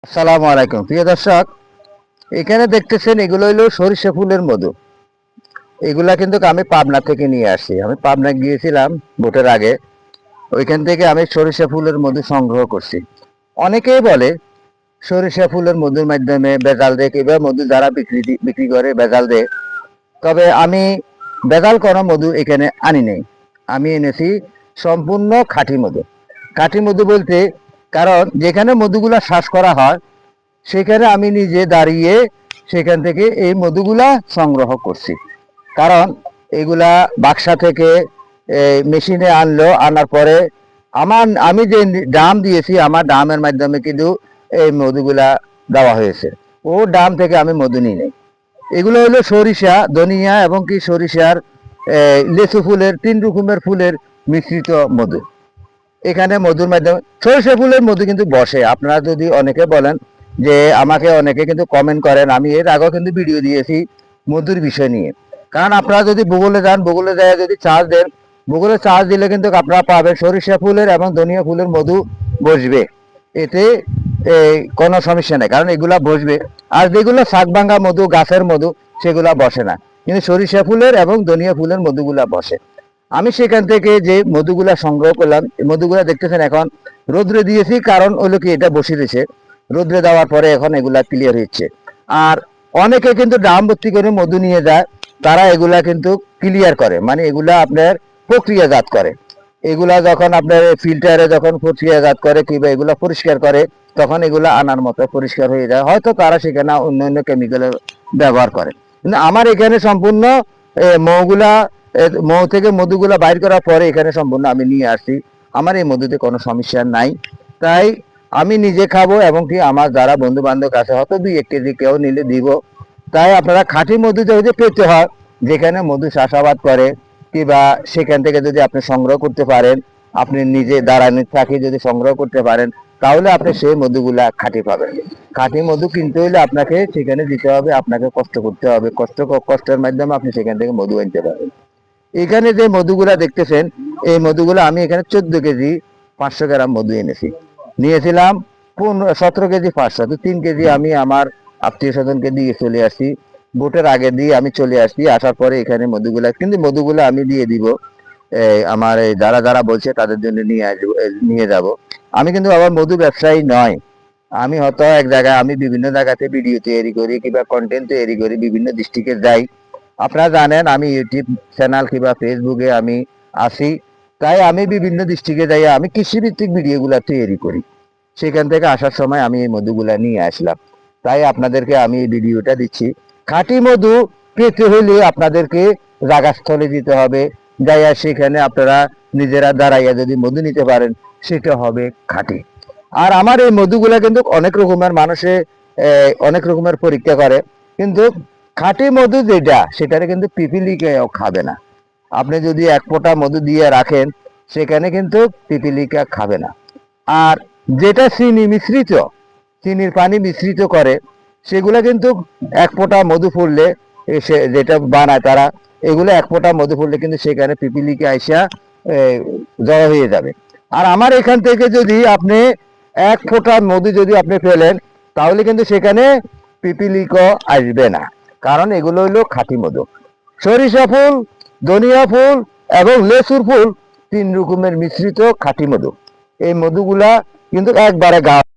আসসালামু আলাইকুম প্রিয় দর্শক, এখানে দেখতেছেন এগুলো হলো সরিষা ফুলের মধু। এগুলা কিন্তু আমি পাবনা থেকে নিয়ে আসি। আমি পাবনা গিয়েছিলাম ভোটের আগে, ওইখান থেকে আমি সরিষা ফুলের মধু সংগ্রহ করছি। অনেকেই বলে সরিষা ফুলের মধুর মাধ্যমে ভেজাল দেয়, কিংবা মধু যারা বিক্রি করে ভেজাল দেয়। তবে আমি ভেজাল করা মধু এখানে আনি নেই। আমি এনেছি সম্পূর্ণ খাঁটি মধু। খাঁটি মধু বলতে, কারণ যেখানে মধুগুলা শ্বাস করা হয় সেখানে আমি নিজে দাঁড়িয়ে সেখান থেকে এই মধুগুলা সংগ্রহ করছি। কারণ এগুলা বাক্সা থেকে মেশিনে আনলো, আনার পরে আমি যে দাম দিয়েছি আমার দামের মাধ্যমে কিন্তু এই মধুগুলা দেওয়া হয়েছে। ও দাম থেকে আমি মধু নিই নাই। এগুলো হলো সরিষা, ধনিয়া এবং কি সরিষার লেচু ফুলের, 3 রকমের ফুলের মিশ্রিত মধু। এখানে মধুর মাধ্যমে সরিষা ফুলের মধু কিন্তু বসে। আপনারা যদি অনেকে বলেন যে, আমাকে অনেকে কিন্তু কমেন্ট করেন, আমি এর আগেও কিন্তু ভিডিও দিয়েছি মধুর বিষয় নিয়ে। কারণ আপনারা যদি গুগলে যান, গুগলে যায় যদি চার্জ দেন, গুগলে চার্জ দিলে কিন্তু আপনারা পাবেন সরিষা ফুলের এবং ধনিয়া ফুলের মধু বসবে। এতে কোনো সমস্যা নেই, কারণ এগুলা বসবে। আর যেগুলো শাকভাঙ্গা মধু, গাছের মধু, সেগুলা বসে না। কিন্তু সরিষা ফুলের এবং ধনিয়া ফুলের মধুগুলা বসে। আমি সেখান থেকে যে মধুগুলা সংগ্রহ করলাম, মধুগুলা দেখতেছেন এখন রোদ্রে দিয়েছি, কারণ হলো কি এটা বসে রয়েছে। রোদ্রে দেওয়ার পরে এখন এগুলা ক্লিয়ার হচ্ছে। আর অনেকে কিন্তু ড্রাম ভর্তি করে মধু নিয়ে যায়, তারা এগুলা কিন্তু ক্লিয়ার করে, মানে এগুলা আপনার প্রক্রিয়াজাত করে। এগুলা যখন আপনার ফিল্টারে যখন প্রক্রিয়াজাত করে কিংবা এগুলা পরিষ্কার করে, তখন এগুলা আনার মতো পরিষ্কার হয়ে যায়। হয়তো তারা সেখানে অন্য অন্য কেমিক্যালের ব্যবহার করে, কিন্তু আমার এখানে সম্পূর্ণ মৌগুলা, মৌ থেকে মধুগুলা বাইর করার পরে এখানে সম্পূর্ণ আমি নিয়ে আসছি। আমার এই মধুতে কোনো সমস্যা নাই। তাই আমি নিজে খাবো এবং কি আমার যারা বন্ধু বান্ধব আছে হয়তো 2-1 কেজি কেউ নিলে দিব। তাই আপনারা খাঁটি মধু যদি পেতে হয়, যেখানে মধু চাষাবাদ করে কিংবা সেখান থেকে যদি আপনি সংগ্রহ করতে পারেন, আপনি নিজে দাঁড়ানি থাকি যদি সংগ্রহ করতে পারেন, তাহলে আপনি সেই মধুগুলা খাঁটি পাবেন। খাঁটি মধু কিনতে হলে আপনাকে সেখানে দিতে হবে, আপনাকে কষ্ট করতে হবে। কষ্টের মাধ্যমে আপনি সেখান থেকে মধু আনতে পারবেন। এখানে যে মধুগুলা দেখতেছেন, এই মধুগুলো আমি এখানে 14 কেজি 500 গ্রাম মধু এনেছি। নিয়েছিলাম 17 কেজি 500, তো 3 কেজি আমি আমার আত্মীয় স্বজনকে দিয়ে চলে আসছি। ভোটের আগে দিয়ে আমি চলে আসছি। আসার পরে এখানে মধুগুলা, কিন্তু মধুগুলো আমি দিয়ে দিব আমার এই যারা যারা বলছে তাদের জন্য নিয়ে আসবো, নিয়ে যাব। আমি কিন্তু আবার মধু ব্যবসায়ী নয়। আমি হয়তো এক জায়গায়, আমি বিভিন্ন জায়গাতে ভিডিও তৈরি করি কিংবা কন্টেন্ট তৈরি করি, বিভিন্ন ডিস্ট্রিক্টে যাই। আপনারা জানেন আমি ইউটিউব চ্যানেল কিংবা ফেসবুকে আমি আসি। তাই আমি বিভিন্ন ডিস্ট্রিক্টে যাই, আমি কৃষিভিত্তিক ভিডিওগুলো তৈরি করি। সেখান থেকে আসার সময় আমি এই মধুগুলা নিয়ে আসলাম। তাই আপনাদেরকে আমি এই ভিডিওটা দিচ্ছি। খাঁটি মধু পেতে হলে আপনাদেরকে জায়গাস্থলে দিতে হবে, যাইয়া সেখানে আপনারা নিজেরা দাঁড়াইয়া যদি মধু নিতে পারেন, সেটা হবে খাঁটি। আর আমার এই মধুগুলা কিন্তু অনেক রকমের মানুষে অনেক রকমের পরীক্ষা করে, কিন্তু খাঁটি মধু যেটা, সেটারে কিন্তু পিপিলিকাও খাবে না। আপনি যদি 1 ফোঁটা মধু দিয়ে রাখেন, সেখানে কিন্তু পিপিলিকা খাবে না। আর যেটা চিনি মিশ্রিত, চিনির পানি মিশ্রিত করে, সেগুলা কিন্তু 1 ফোঁটা মধু পড়লে, সে যেটা বানায় তারা, এগুলো 1 ফোঁটা মধু পড়লে কিন্তু সেখানে পিপিলিকা আইসা জড়ো হয়ে যাবে। আর আমার এখান থেকে যদি আপনি 1 ফোঁটা মধু যদি আপনি ফেলেন, তাহলে কিন্তু সেখানে পিপিলিকা আসবে না, কারণ এগুলো হলো খাঁটি মধু। সরিষা ফুল, ধনিয়া ফুল এবং লেচুর ফুল, 3 রকমের মিশ্রিত খাঁটি মধু। এই মধুগুলা কিন্তু একবারে গা